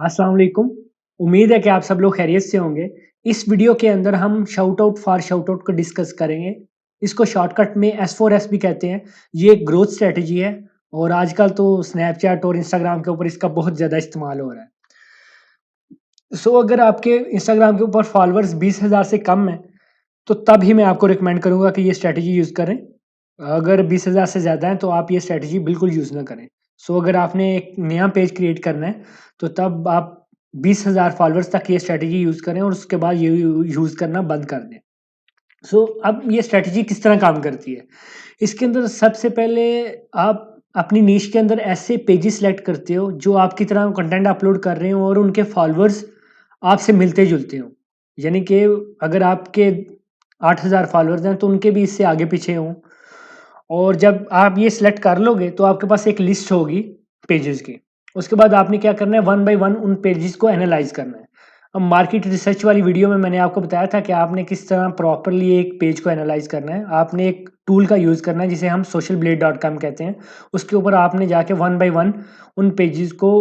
अस्सलाम वालेकुम। उम्मीद है कि आप सब लोग खैरियत से होंगे। इस वीडियो के अंदर हम shout out for shout out को डिस्कस करेंगे। इसको शॉर्टकट में S4S भी कहते हैं। ये एक ग्रोथ स्ट्रैटेजी है और आजकल तो स्नैपचैट और इंस्टाग्राम के ऊपर इसका बहुत ज़्यादा इस्तेमाल हो रहा है। अगर आपके इंस्टाग्राम के ऊपर फॉलोअर्स 20,000 से कम हैं, तो तब ही मैं आपको रिकमेंड करूँगा कि ये स्ट्रैटेजी यूज़ करें। अगर 20,000 से ज़्यादा हैं, तो आप ये स्ट्रैटेजी बिल्कुल यूज़ ना करें। अगर आपने एक नया पेज क्रिएट करना है, तो तब आप 20,000 फॉलोअर्स तक ये स्ट्रैटेजी यूज़ करें और उसके बाद ये यूज़ करना बंद कर दें। अब ये स्ट्रैटेजी किस तरह काम करती है? इसके अंदर सबसे पहले आप अपनी नीश के अंदर ऐसे पेजेस सेलेक्ट करते हो, जो आपकी तरह कंटेंट अपलोड कर रहे हो और उनके फॉलोअर्स आपसे मिलते-जुलते हों। यानी कि अगर आपके 8,000 फॉलोअर्स हैं, तो उनके भी इससे आगे-पीछे हों। और जब आप ये सिलेक्ट कर लोगे, तो आपके पास एक लिस्ट होगी पेजेस की। उसके बाद आपने क्या करना है, वन बाय वन उन पेजेस को एनालाइज़ करना है। अब मार्केट रिसर्च वाली वीडियो में मैंने आपको बताया था कि आपने किस तरह प्रॉपर्ली एक पेज को एनालाइज़ करना है। आपने एक टूल का यूज़ करना है जिसे हम socialblade.com कहते हैं। उसके ऊपर आपने जाके वन बाय वन उन पेजेस को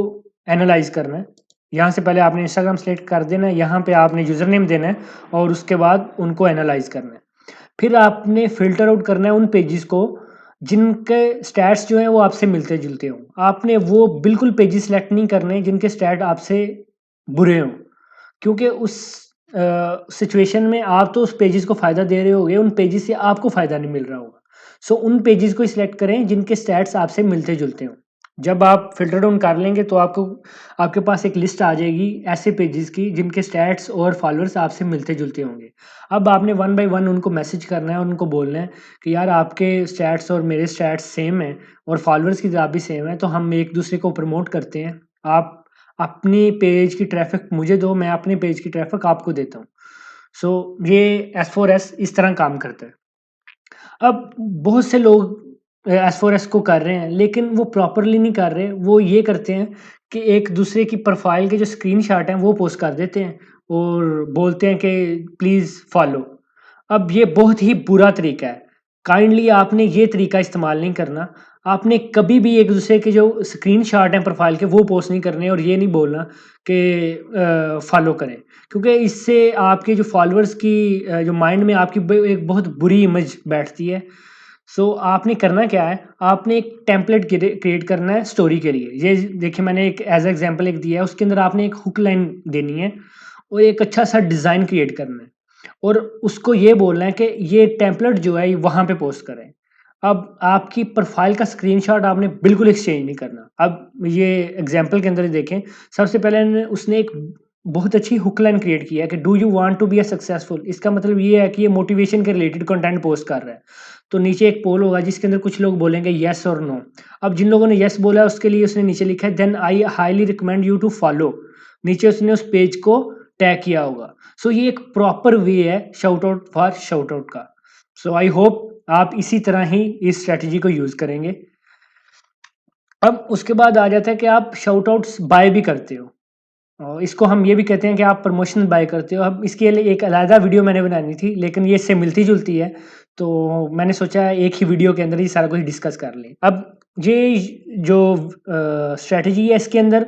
एनालाइज़ करना है। यहाँ से पहले आपने इंस्टाग्राम सेलेक्ट कर देना है, यहाँ पे आपने यूज़र नेम देना है और उसके बाद उनको एनालाइज़ करना है। फिर आपने फ़िल्टर आउट करना है उन पेजेस को जिनके स्टैट्स जो हैं वो आपसे मिलते-जुलते हों। आपने वो बिल्कुल पेजेस सेलेक्ट नहीं करने जिनके स्टैट आपसे बुरे हों। क्योंकि उस सिचुएशन में आप तो उस पेजेस को फ़ायदा दे रहे होगे, उन पेजेस से आपको फ़ायदा नहीं मिल रहा होगा। उन पेजेस को ही सिलेक्ट करें जिनके स्टैट्स आपसे मिलते-जुलते हों। जब आप फ़िल्टर डाउन कर लेंगे तो आपके पास एक लिस्ट आ जाएगी ऐसे पेजेस की जिनके स्टैट्स और फॉलोअर्स आपसे मिलते-जुलते होंगे। अब आपने वन बाय वन उनको मैसेज करना है और उनको बोलना है कि यार आपके स्टैट्स और मेरे स्टैट्स सेम हैं और फॉलोअर्स की भी सेम है, तो हम एक दूसरे को प्रमोट करते हैं। आप अपनी पेज की ट्रैफ़िक मुझे दो, मैं अपने पेज की ट्रैफ़िक आपको देता हूँ। ये एस4एस इस तरह काम करता है। अब बहुत से लोग एस4एस को कर रहे हैं, लेकिन वो प्रॉपर्ली नहीं कर रहे। वो ये करते हैं कि एक दूसरे की प्रोफ़ाइल के जो स्क्रीनशॉट हैं, वो पोस्ट कर देते हैं और बोलते हैं कि प्लीज़ फ़ॉलो। अब ये बहुत ही बुरा तरीका है। काइंडली आपने ये तरीका इस्तेमाल नहीं करना। आपने कभी भी एक-दूसरे के जो स्क्रीनशॉट हैं प्रोफ़ाइल के वो पोस्ट नहीं करने और ये नहीं बोलना कि फ़ॉलो करें। क्योंकि इससे आपके जो फ़ॉलोअर्स की जो माइंड में आपकी ब एक बहुत बुरी इमेज बैठती है। आपने करना क्या है, आपने एक टेम्पलेट क्रिएट करना है स्टोरी के लिए। ये देखिए मैंने एक एज़ एग्ज़ाम्पल एक दिया है, उसके अंदर आपने एक हुक लाइन देनी है और एक अच्छा-सा डिज़ाइन क्रिएट करना है। और उसको ये बोलना है कि ये टेम्पलेट जो है ये वहाँ पे पोस्ट करें। अब आपकी प्रोफ़ाइल का स्क्रीनशॉट आपने बिल्कुल एक्सचेंज नहीं करना। अब ये एग्ज़ाम्पल के अंदर ही देखें, सबसे पहले उसने एक बहुत अच्छी हुक लाइन क्रिएट की है कि do you want to be a successful. इसका मतलब ये है कि ये मोटिवेशन के रिलेटेड कंटेंट पोस्ट कर रहा है। तो नीचे एक पोल होगा जिसके अंदर कुछ लोग बोलेंगे येस और नो। अब जिन लोगों ने येस बोला है उसके लिए उसने नीचे लिखा है then I highly recommend you to follow. नीचे उसने उस पेज को टैग किया होगा। ये एक प्रॉपर वे है shout out for shout out का। आई होप आप इसी तरह ही इस स्ट्रैटेजी को यूज़ करेंगे। अब उसके बाद आ जाता है कि आप शाउट आउट्स बाय भी करते हो। इसको हम ये भी कहते हैं कि आप प्रमोशन बाय करते हो। अब इसके लिए एक अलग वीडियो मैंने बनानी थी, लेकिन ये इससे मिलती-जुलती है, तो मैंने सोचा एक ही वीडियो के अंदर ही सारा कुछ डिस्कस कर लें। अब ये जो स्ट्रैटेजी है इसके अंदर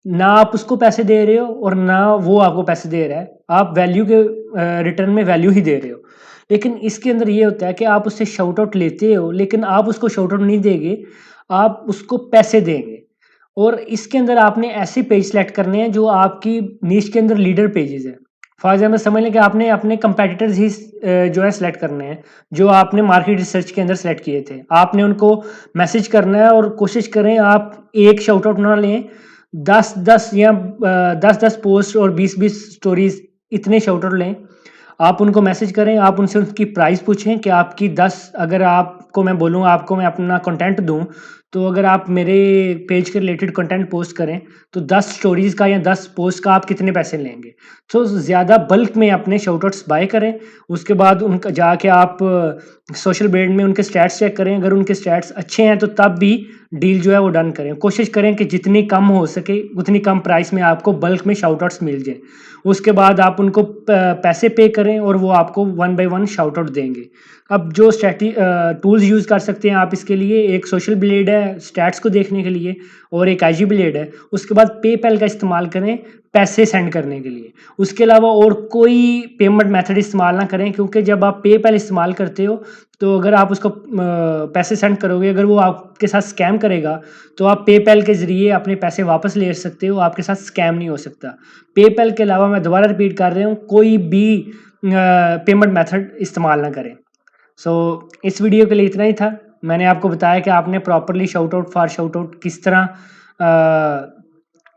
ना आप उसको पैसे दे रहे हो और ना वो आपको पैसे दे रहा है। आप वैल्यू के रिटर्न में वैल्यू ही दे रहे हो। लेकिन इसके अंदर ये होता है कि आप उससे शाउट आउट लेते हो, लेकिन आप उसको शाउट आउट नहीं देंगे, आप उसको पैसे देंगे। और इसके अंदर आपने ऐसे पेज सेलेक्ट करने हैं जो आपकी नीश के अंदर लीडर पेजेस हैं। फॉर एग्जाम्पल समझ लें कि आपने अपने कंपेटिटर्स ही जो है सेलेक्ट करने हैं, जो आपने मार्केट रिसर्च के अंदर सेलेक्ट किए थे। आपने उनको मैसेज करना है और कोशिश करें आप एक शाउट आउट ना लें, 10-10 या 10-10 पोस्ट और 20-20 स्टोरीज इतने शाउट आउट लें। आप उनको मैसेज करें, आप उनसे उनकी प्राइस पूछें कि आपकी 10 अगर आपको मैं बोलूँ आपको मैं अपना कंटेंट दूँ, तो अगर आप मेरे पेज के रिलेटेड कंटेंट पोस्ट करें, तो 10 स्टोरीज़ का या 10 पोस्ट का आप कितने पैसे लेंगे? ज़्यादा बल्क में अपने शाउट आउट्स बाय करें, उसके बाद उनका जाके आप सोशल ब्लेड में उनके स्टैट्स चेक करें, अगर उनके स्टैट्स अच्छे हैं तो तब भी डील जो है वो डन करें। कोशिश करें कि जितनी कम हो सके उतनी कम प्राइस में आपको बल्क में शाउट आउट्स मिल जाए। उसके बाद आप उनको पैसे पे करें और वो आपको one by one shout out देंगे। अब जो टूल्स यूज़ कर सकते हैं आप इसके लिए, एक सोशल ब्लेड है स्टैट्स को देखने के लिए और एक आईजी ब्लेड है। उसके बाद पेपैल का इस्तेमाल करें पैसे सेंड करने के लिए। उसके अलावा और कोई पेमेंट मेथड इस्तेमाल ना करें, क्योंकि जब आप पेपैल इस्तेमाल करते हो तो अगर आप उसको पैसे सेंड करोगे, अगर वो आपके साथ स्कैम करेगा तो आप पेपैल के ज़रिए अपने पैसे वापस ले सकते हो, आपके साथ स्कैम नहीं हो सकता। पेपैल के अलावा मैं दोबारा रिपीट कर रहा हूँ, कोई भी पेमेंट मेथड इस्तेमाल ना करें। सो इस वीडियो के लिए इतना ही था। मैंने आपको बताया कि आपने properly shout out for shout out किस तरह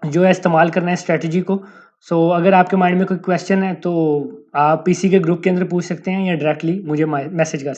जो है इस्तेमाल करना है स्ट्रैटेजी को। सो अगर आपके माइंड में कोई क्वेश्चन है तो आप इसी के ग्रुप के अंदर पूछ सकते हैं या डायरेक्टली मुझे मैसेज कर सकते हैं।